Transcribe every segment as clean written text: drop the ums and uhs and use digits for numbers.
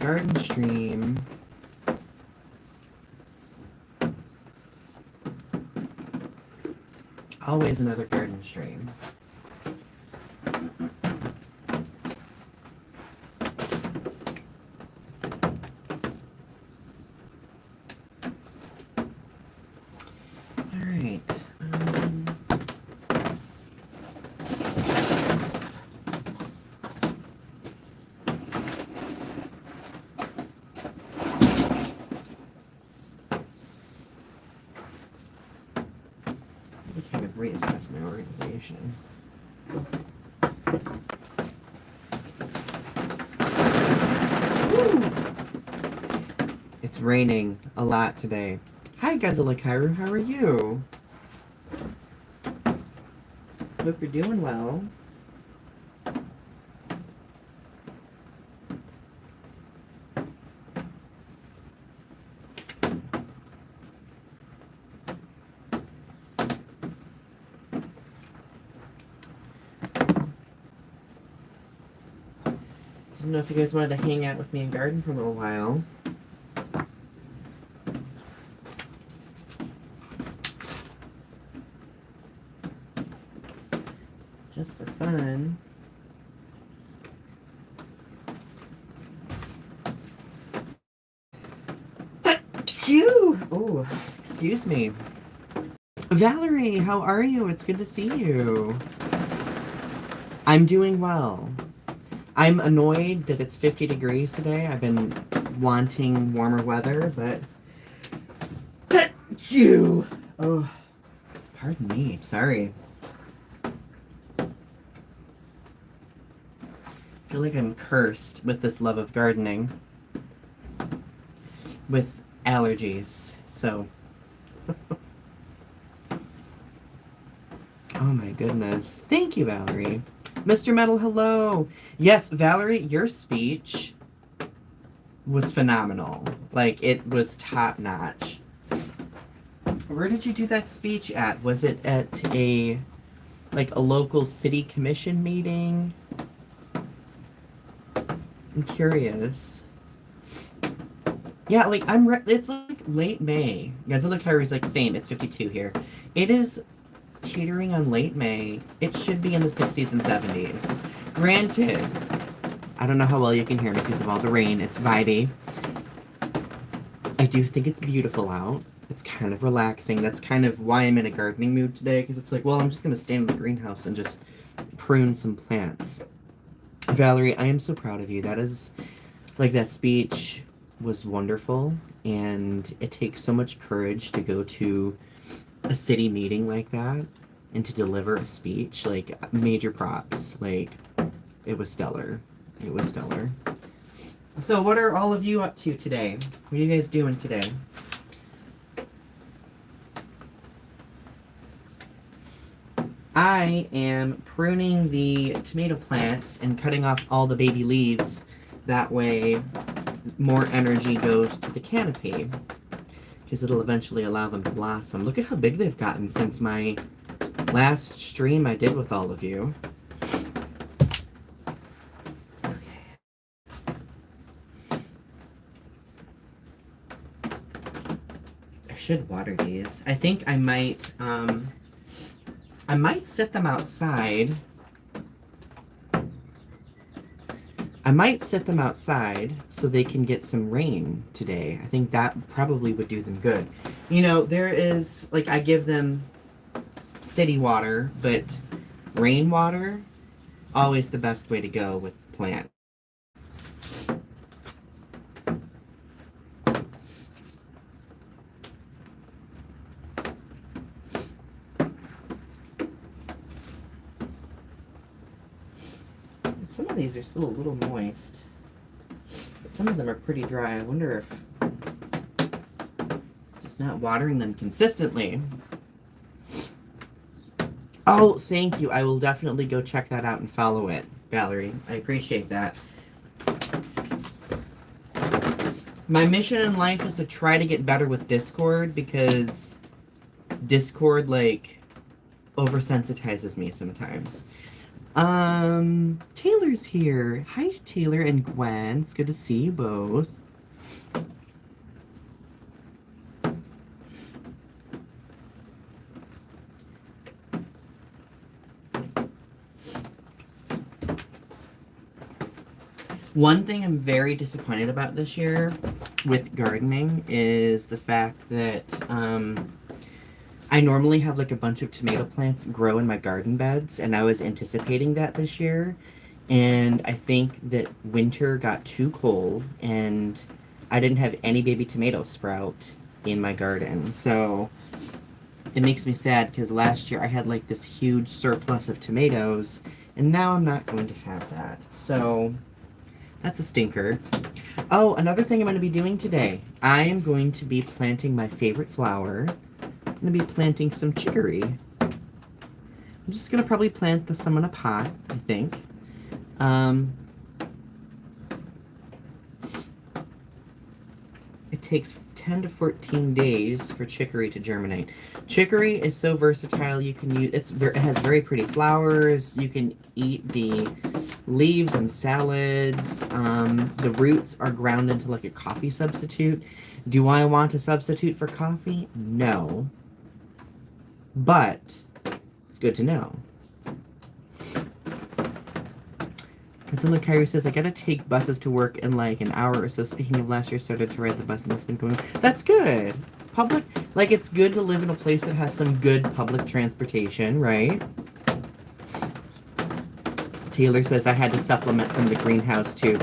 garden stream. Always another garden stream. Reassess my organization. Woo! It's raining a lot today. Hi, Godzilla Kairu, how are you? Hope you're doing well. I don't know if you guys wanted to hang out with me in garden for a little while. Just for fun. Phew! Oh, excuse me. Valerie, how are you? It's good to see you. I'm doing well. I'm annoyed that it's 50 degrees today. I've been wanting warmer weather, but... Phew! Oh, pardon me. Sorry. I feel like I'm cursed with this love of gardening. With allergies, so... Oh my goodness. Thank you, Valerie. Mr. Metal, hello. Yes, Valerie, your speech was phenomenal. Like, it was top-notch. Where did you do that speech at? Was it at a local city commission meeting? I'm curious. Yeah, like, it's like late May. Godzilla Kairu's like, same, it's 52 here. It is teetering on late May. It should be in the 60s and 70s. Granted, I don't know how well you can hear me because of all the rain. It's vibey. I do think it's beautiful out. It's kind of relaxing. That's kind of why I'm in a gardening mood today, because it's like, well, I'm just going to stand in the greenhouse and just prune some plants. Valerie, I am so proud of you. That is, like, that speech was wonderful, and it takes so much courage to go to a city meeting like that and to deliver a speech. Like, major props. Like, it was stellar. It was stellar. So what are all of you up to today? What are you guys doing today? I am pruning the tomato plants and cutting off all the baby leaves. That way more energy goes to the canopy, because it'll eventually allow them to blossom. Look at how big they've gotten since my last stream I did with all of you. Okay. I should water these. I think I might set them outside. I might set them outside so they can get some rain today. I think that probably would do them good. You know, there is, like, I give them city water, but rainwater, always the best way to go with plants. Some of these are still a little moist, but some of them are pretty dry. I wonder if just not watering them consistently. Oh, thank you. I will definitely go check that out and follow it, Valerie. I appreciate that. My mission in life is to try to get better with Discord, because Discord, like, oversensitizes me sometimes. Taylor's here. Hi, Taylor and Gwen. It's good to see you both. One thing I'm very disappointed about this year with gardening is the fact that I normally have like a bunch of tomato plants grow in my garden beds, and I was anticipating that this year. And I think that winter got too cold, and I didn't have any baby tomato sprout in my garden. So it makes me sad because last year I had like this huge surplus of tomatoes, and now I'm not going to have that. So that's a stinker. Oh, another thing I'm going to be doing today. I am going to be planting my favorite flower. I'm going to be planting some chicory. I'm just going to probably plant some in a pot, I think. It takes 10 to 14 days for chicory to germinate. Chicory is so versatile. You can use it has very pretty flowers. You can eat the leaves and salads. The roots are ground into like a coffee substitute. Do I want a substitute for coffee? No. But it's good to know. Godzilla Kyrie says, I gotta take buses to work in like an hour or so. Speaking of last year, started to ride the bus and it's been going. That's good. Public, like it's good to live in a place that has some good public transportation, right? Taylor says, I had to supplement from the greenhouse too.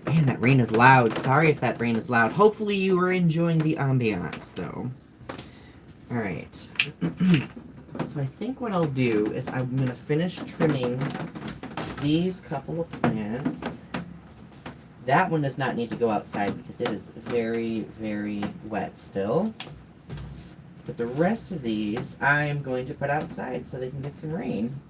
Man, that rain is loud. Sorry if that rain is loud. Hopefully you were enjoying the ambiance though. All right. So I think what I'll do is I'm gonna finish trimming these couple of plants. That one does not need to go outside because it is very, very wet still. But the rest of these I am going to put outside so they can get some rain.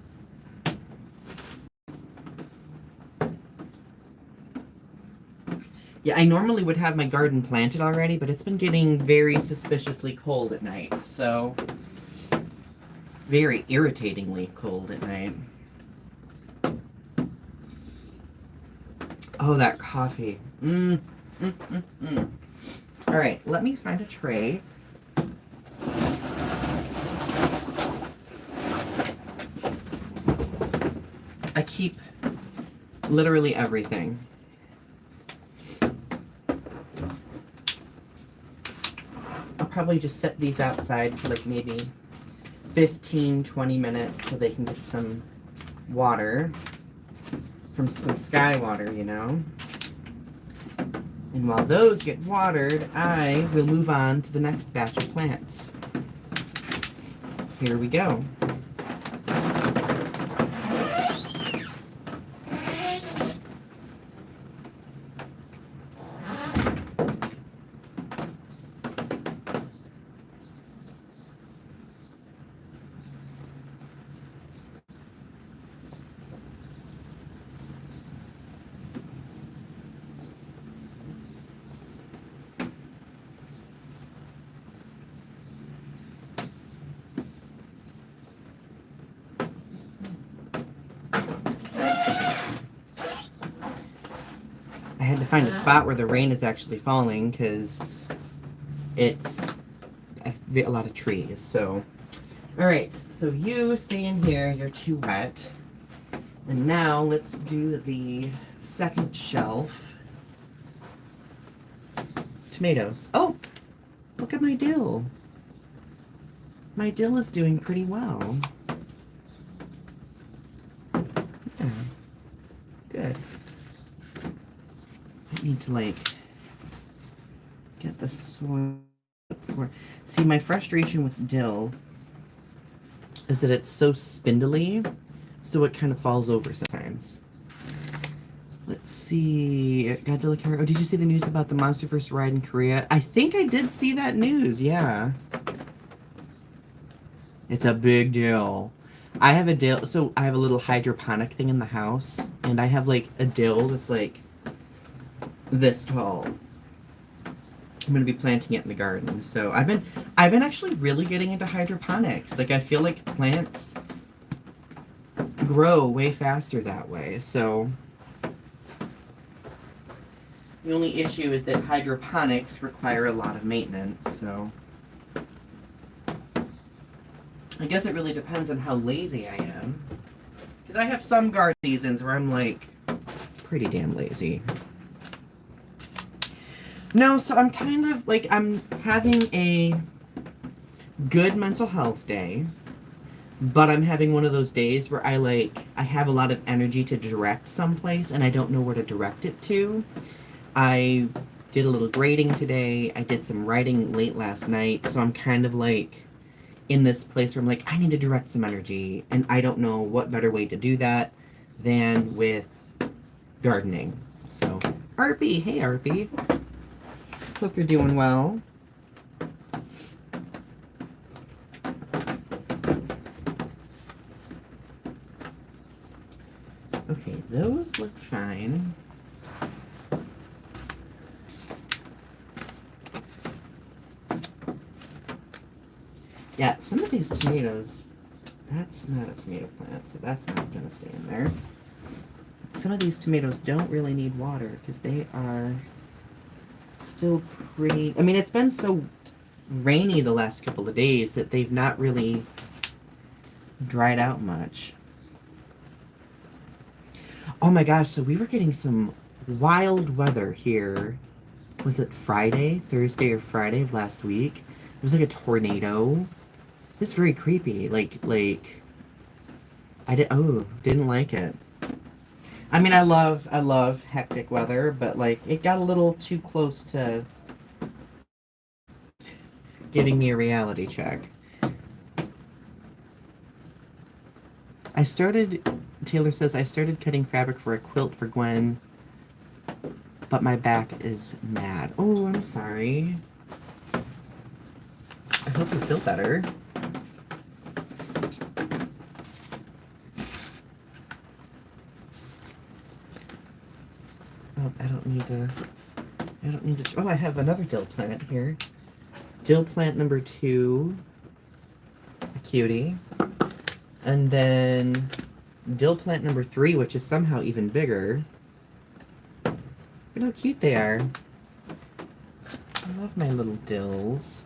Yeah, I normally would have my garden planted already, but it's been getting very suspiciously cold at night, so very irritatingly cold at night. Oh, that coffee. All right, let me find a tray. I keep literally everything. I'll probably just set these outside for like maybe 15, 20 minutes so they can get some water. From some sky water, you know. And while those get watered, I will move on to the next batch of plants. Here we go. I had to find a spot where the rain is actually falling because it's a lot of trees. So, all right. So you stay in here. You're too wet. And now let's do the second shelf. Tomatoes. Oh, look at my dill. My dill is doing pretty well. Yeah. Good. I need to like get the soil. See, my frustration with dill is that it's so spindly, so it kind of falls over sometimes. Let's see. Godzilla Camera. Oh, did you see the news about the MonsterVerse ride in Korea? I think I did see that news, yeah. It's a big deal. I have a dill, so I have a little hydroponic thing in the house, and I have like a dill that's like this tall. I'm gonna be planting it in the garden. So I've been actually really getting into hydroponics. Like I feel like plants grow way faster that way. So the only issue is that hydroponics require a lot of maintenance. So I guess it really depends on how lazy I am. Because I have some garden seasons where I'm like pretty damn lazy. No, so I'm kind of like, I'm having a good mental health day, but I'm having one of those days where I have a lot of energy to direct someplace and I don't know where to direct it to. I did a little grading today. I did some writing late last night, so I'm kind of like in this place where I'm like, I need to direct some energy, and I don't know what better way to do that than with gardening. So, Arpy, hey Arpy. Hope you're doing well. Okay, those look fine. Yeah, some of these tomatoes, that's not a tomato plant, so that's not going to stay in there. Some of these tomatoes don't really need water because they are still pretty... I mean, it's been so rainy the last couple of days that they've not really dried out much. Oh my gosh, so we were getting some wild weather here. Was it Thursday or Friday of last week? It was like a tornado. It was very creepy. Didn't like it. I mean, I love hectic weather, but like it got a little too close to giving me a reality check. Taylor says, I started cutting fabric for a quilt for Gwen, but my back is mad. Oh, I'm sorry. I hope you feel better. Oh, I don't need to, oh, I have another dill plant here. Dill plant number 2, a cutie. And then dill plant number 3, which is somehow even bigger. Look how cute they are. I love my little dills.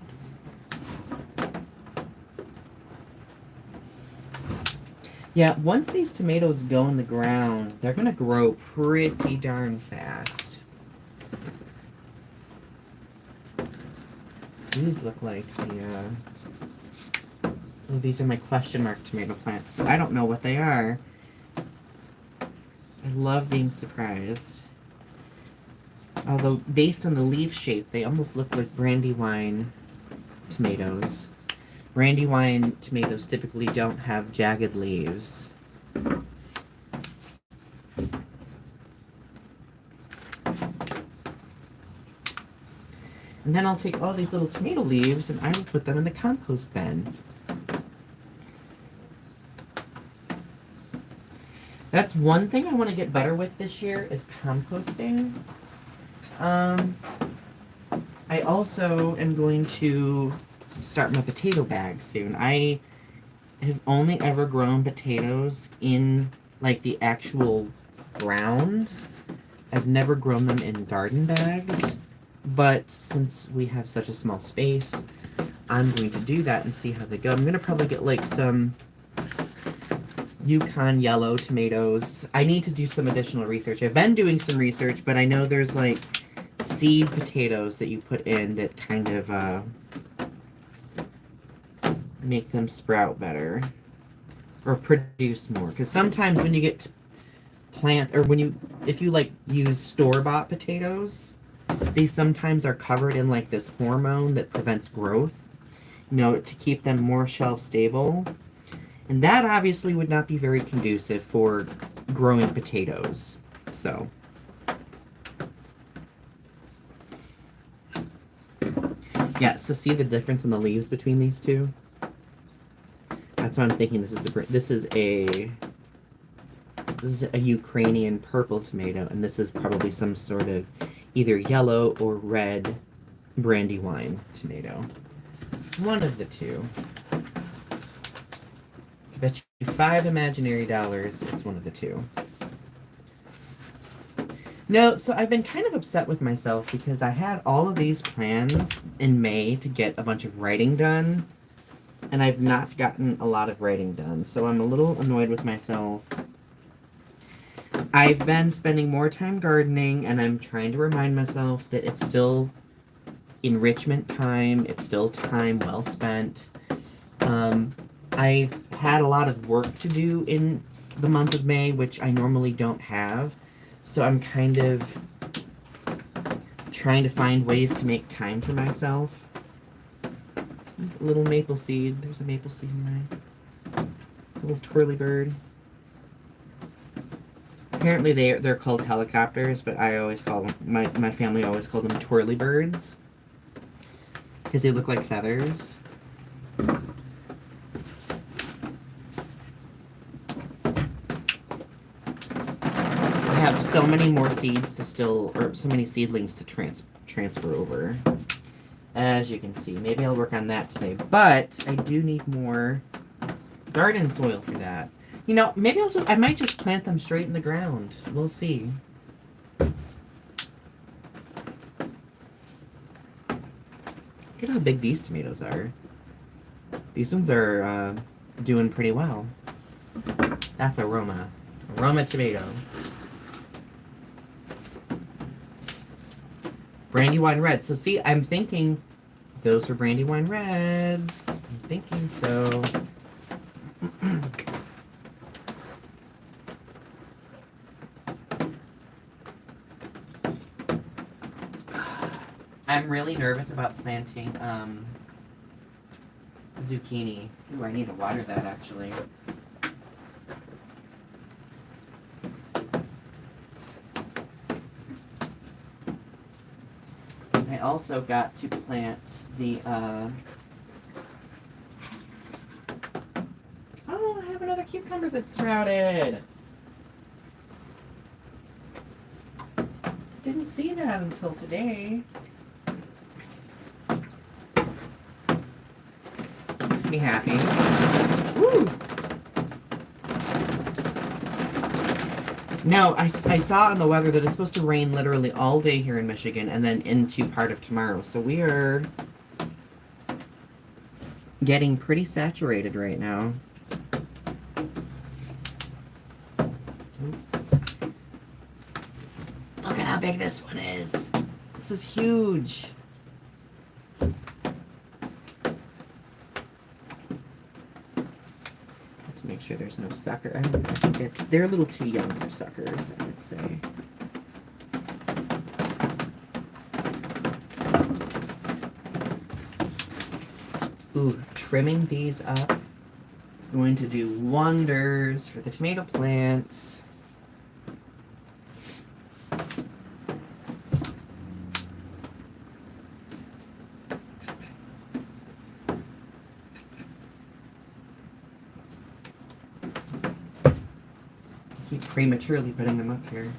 Yeah, once these tomatoes go in the ground, they're gonna grow pretty darn fast. These look like the, oh, these are my question mark tomato plants, so I don't know what they are. I love being surprised. Although, based on the leaf shape, they almost look like Brandywine tomatoes. Brandywine tomatoes typically don't have jagged leaves. And then I'll take all these little tomato leaves and I will put them in the compost bin. That's one thing I want to get better with this year is composting. I also am going to start my potato bag soon. I have only ever grown potatoes in like the actual ground. I've never grown them in garden bags, but since we have such a small space, I'm going to do that and see how they go. I'm going to probably get like some Yukon yellow tomatoes. I need to do some additional research. I've been doing some research, but I know there's like seed potatoes that you put in that kind of make them sprout better or produce more. Because sometimes when you get if you like use store-bought potatoes, they sometimes are covered in like this hormone that prevents growth, you know, to keep them more shelf stable. And that obviously would not be very conducive for growing potatoes. So yeah, so see the difference in the leaves between these two? That's why I'm thinking this is a Ukrainian purple tomato, and this is probably some sort of either yellow or red Brandywine tomato. One of the two. I bet 5 imaginary dollars. It's one of the two. No, so I've been kind of upset with myself because I had all of these plans in May to get a bunch of writing done, and I've not gotten a lot of writing done, so I'm a little annoyed with myself. I've been spending more time gardening, and I'm trying to remind myself that it's still enrichment time, it's still time well spent. I've had a lot of work to do in the month of May, which I normally don't have. So I'm kind of trying to find ways to make time for myself. A little maple seed. There's a maple seed in my little twirly bird. Apparently they're called helicopters, but I always call them, my family always called them twirly birds because they look like feathers. Have so many more seeds to still, or so many seedlings to transfer over. As you can see, maybe I'll work on that today. But I do need more garden soil for that. You know, maybe I might just plant them straight in the ground. We'll see. Look at how big these tomatoes are. These ones are doing pretty well. That's aroma. Aroma tomato. Brandywine Reds. So see, I'm thinking those are Brandywine Reds. I'm thinking so. I'm really nervous about planting zucchini. Ooh, I need to water that actually. I also got to plant the, oh, I have another cucumber that's sprouted. Didn't see that until today. Makes me happy. Woo! No, I saw on the weather that it's supposed to rain literally all day here in Michigan and then into part of tomorrow. So we are getting pretty saturated right now. Look at how big this one is. This is huge. Make sure there's no sucker. I think they're a little too young for suckers, I would say. Ooh, trimming these up is going to do wonders for the tomato plants. Prematurely putting them up here.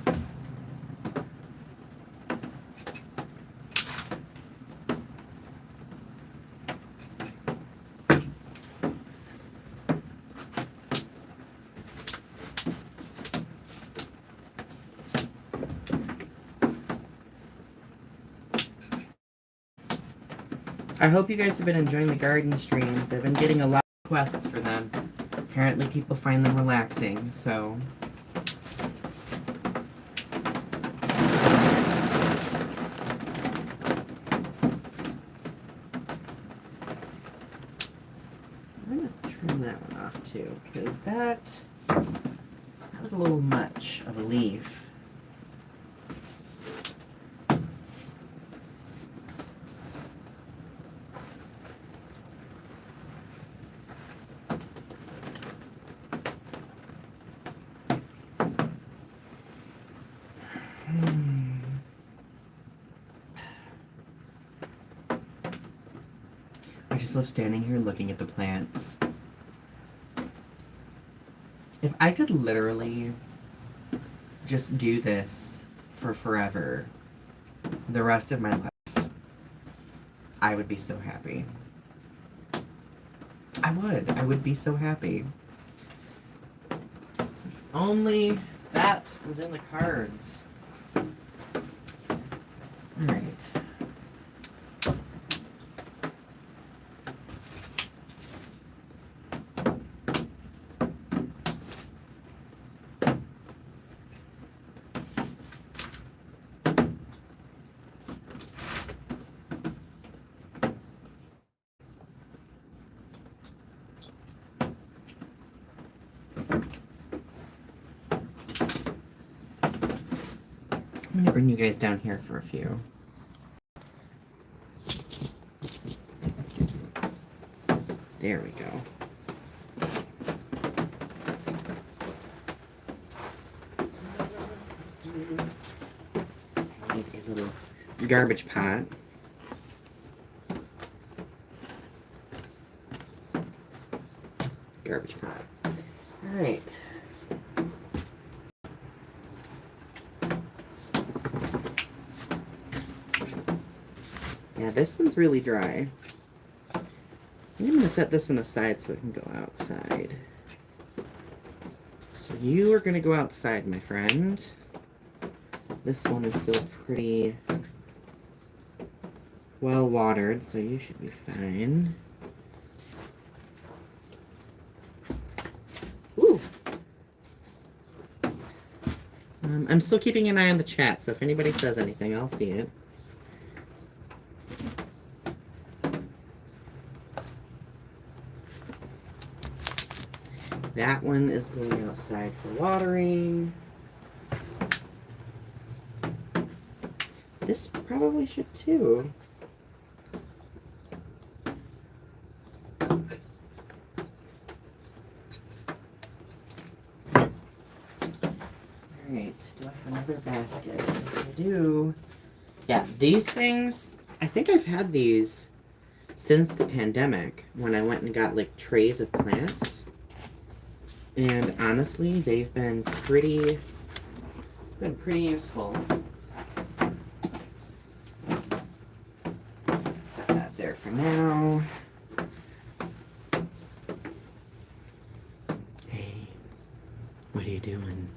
I hope you guys have been enjoying the garden streams. I've been getting a lot of requests for them. Apparently people find them relaxing, so because that was a little much of a leaf. I just love standing here looking at the plants. If I could literally just do this for forever, the rest of my life, I would be so happy. I would be so happy. only that was in the cards. Alright. I'm gonna bring you guys down here for a few. There we go. I need a little garbage pot. Garbage pot. Alright. Yeah, this one's really dry. I'm going to set this one aside so it can go outside. So you are going to go outside, my friend. This one is still pretty well watered, so you should be fine. Ooh! I'm still keeping an eye on the chat, so if anybody says anything, I'll see it. That one is going outside for watering. This probably should too. Alright, do I have another basket? Yes, I do. Yeah, these things, I think I've had these since the pandemic when I went and got like trays of plants. And honestly, they've been pretty useful. Let's set that there for now. Hey, what are you doing?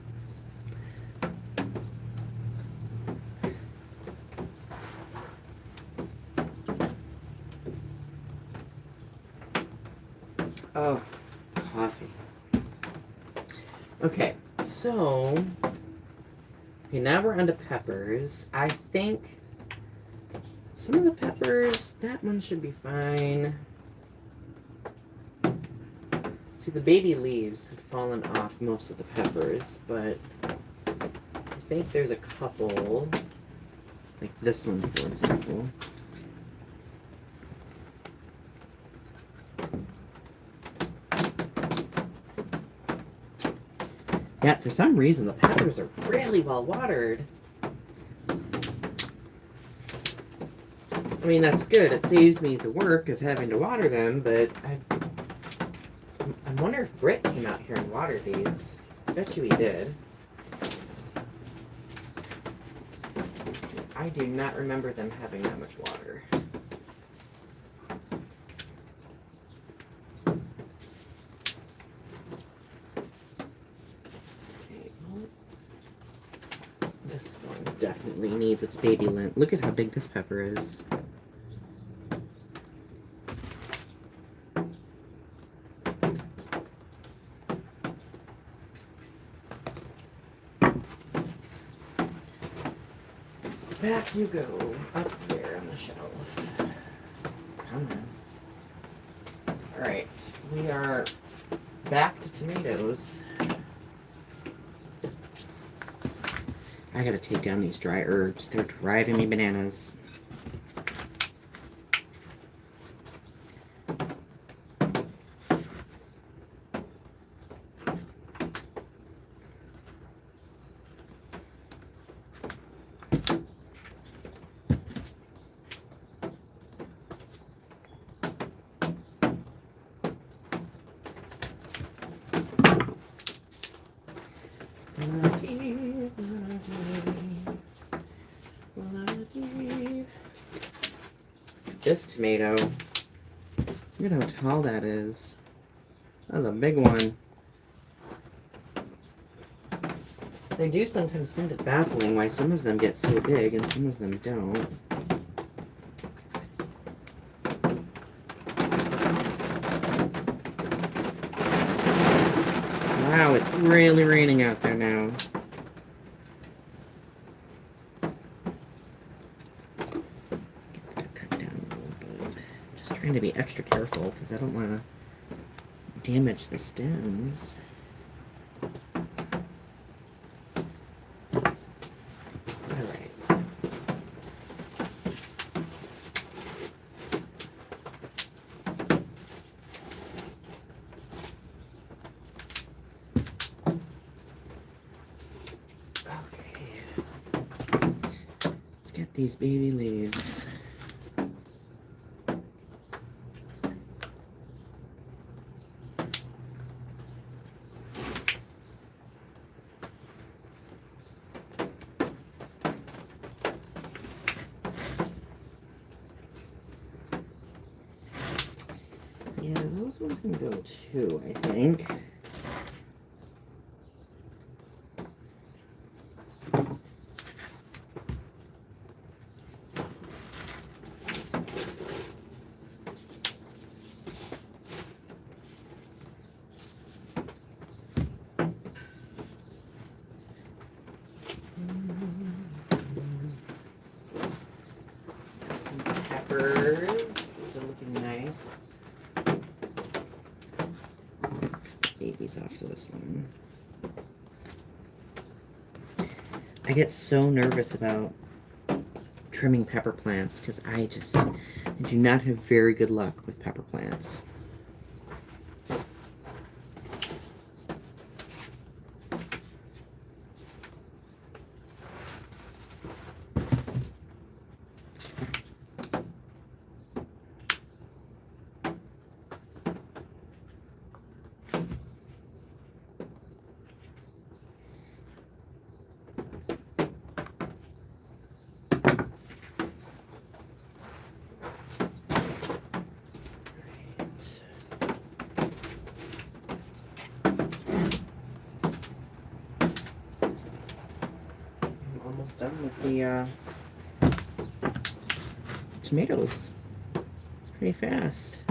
Oh, coffee. Okay, so okay, now we're onto peppers. I think some of the peppers, that one should be fine. See, the baby leaves have fallen off most of the peppers, but I think there's a couple, like this one, for example. Yeah, for some reason, the peppers are really well watered. I mean, that's good. It saves me the work of having to water them, but I wonder if Britt came out here and watered these. I bet you he did. I do not remember them having that much water. This one definitely needs its baby lint. Look at how big this pepper is. Back you go, up there on the shelf. Come on. Alright, we are back to tomatoes. I gotta take down these dry herbs. They're driving me bananas. This tomato, look at how tall that is. That's a big one. I do sometimes find it baffling why some of them get so big and some of them don't. Wow, it's really raining out there now. Get that cut down a little bit. Just trying to be extra careful because I don't want to damage the stems. These baby leaves. Yeah, those ones can go too, I think. Off of this one. I get so nervous about trimming pepper plants because I do not have very good luck with pepper plants. Done with the tomatoes. It's pretty fast.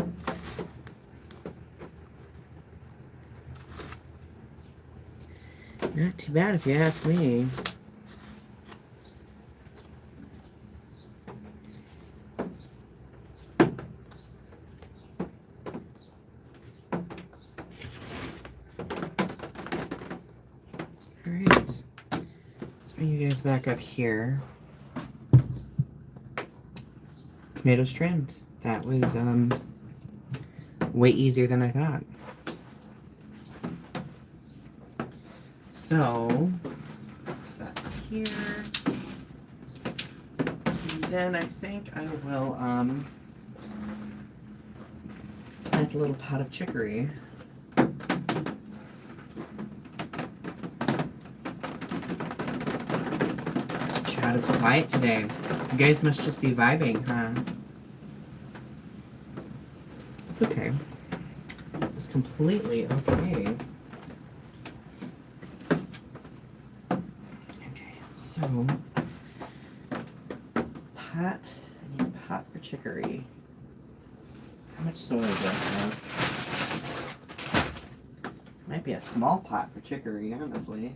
Not too bad if you ask me. Back up here. Tomatoes trimmed. That was way easier than I thought. So let's put that here. And then I think I will plant a little pot of chicory. It's quiet today. You guys must just be vibing, huh? It's okay. It's completely okay. Okay, so pot. I need a pot for chicory. How much soil do I have? Might be a small pot for chicory, honestly.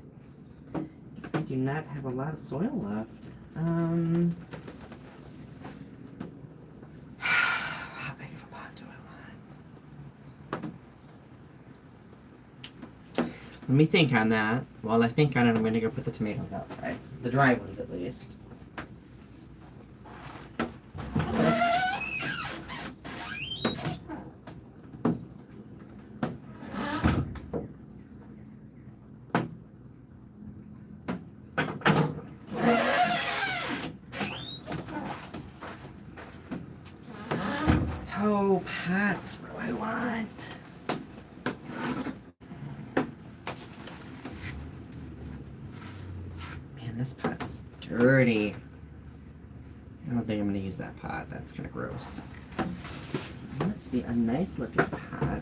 I do not have a lot of soil left. How big of a pot do I want? Let me think on that. While I think on it, I'm going to go put the tomatoes outside. The dry ones, at least. Oh, pots. What do I want? Man, this pot is dirty. I don't think I'm going to use that pot. That's kind of gross. I want it to be a nice looking pot.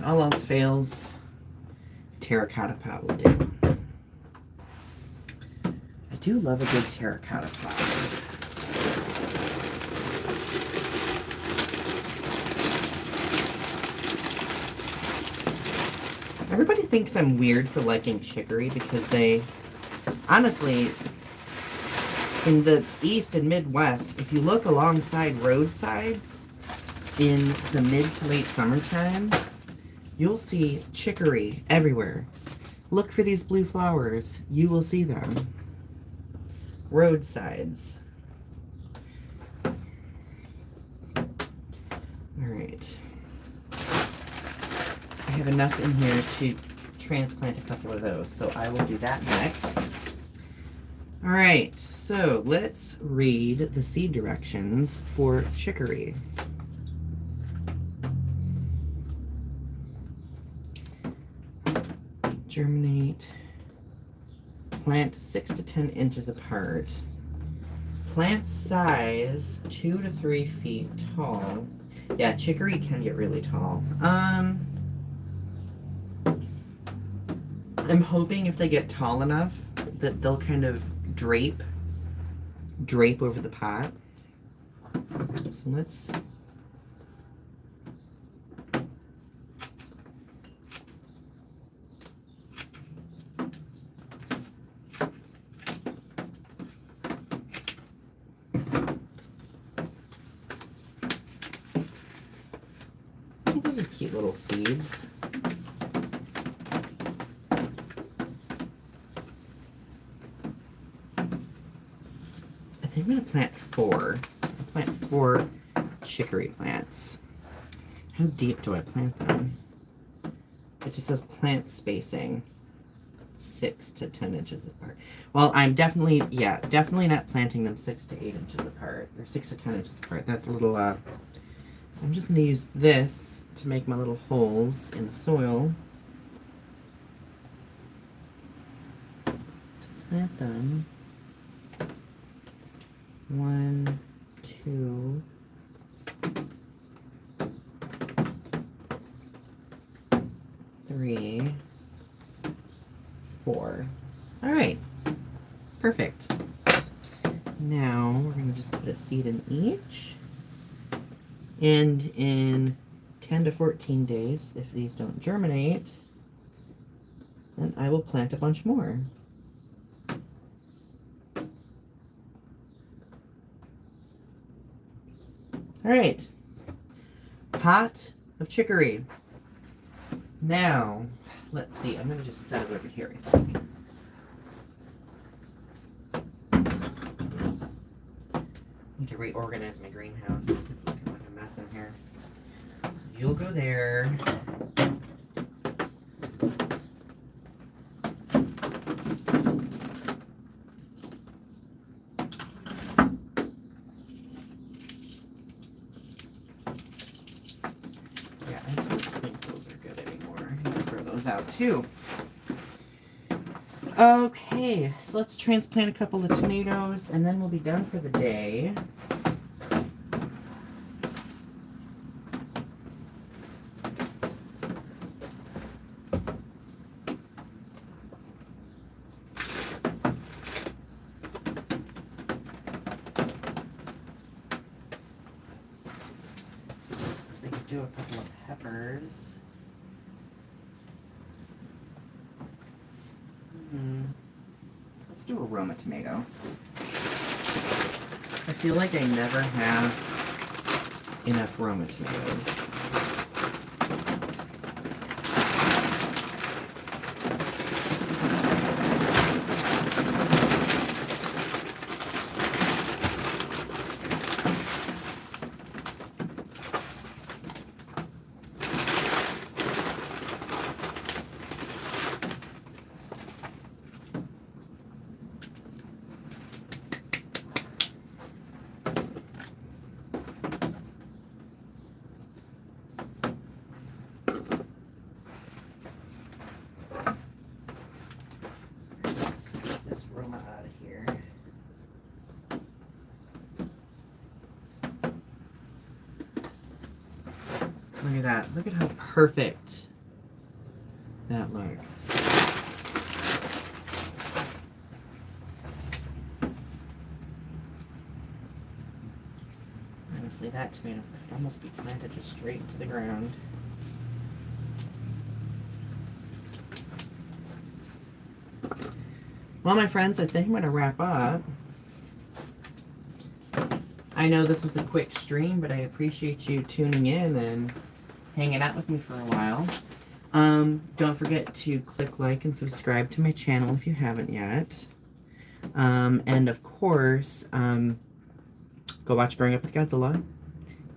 all else fails, terracotta pot will do. I do love a good terracotta pot. Everybody thinks I'm weird for liking chicory because they, honestly, in the East and Midwest, if you look alongside roadsides in the mid to late summertime, you'll see chicory everywhere. Look for these blue flowers. You will see them. Roadsides. All right. I have enough in here to transplant a couple of those, so I will do that next. All right, so let's read the seed directions for chicory. Germinate. Plant 6 to 10 inches apart. Plant size 2 to 3 feet tall. Yeah, chicory can get really tall. I'm hoping if they get tall enough that they'll kind of drape over the pot. So let's those are cute little seeds. I'm going to plant 4. I'll plant 4 chicory plants. How deep do I plant them? It just says plant spacing 6 to 10 inches apart. Well, I'm definitely not planting them 6 to 8 inches apart, or 6 to 10 inches apart. That's a little, so I'm just going to use this to make my little holes in the soil to plant them. 1, 2, 3, 4. All right, perfect. Now we're going to just put a seed in each. And in 10 to 14 days, if these don't germinate, then I will plant a bunch more. All right, pot of chicory. Now, let's see, I'm gonna just set it over here, I think. Need to reorganize my greenhouse because it's looking like a mess in here. So you'll go there. Out too. Okay, so let's transplant a couple of tomatoes and then we'll be done for the day. Suppose I could do a couple of peppers. Let's do a Roma tomato. I feel like I never have enough Roma tomatoes. Look at that. Look at how perfect that looks. Honestly, that tomato could almost be planted just straight to the ground. Well, my friends, I think I'm going to wrap up. I know this was a quick stream, but I appreciate you tuning in and hanging out with me for a while. Don't forget to click like and subscribe to my channel if you haven't yet. And of course, go watch Growing Up with Godzilla.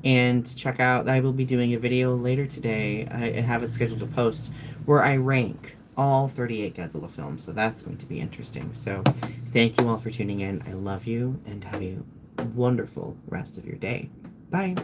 And check out, I will be doing a video later today. I have it scheduled to post where I rank all 38 Godzilla films. So that's going to be interesting. So thank you all for tuning in. I love you and have a wonderful rest of your day. Bye.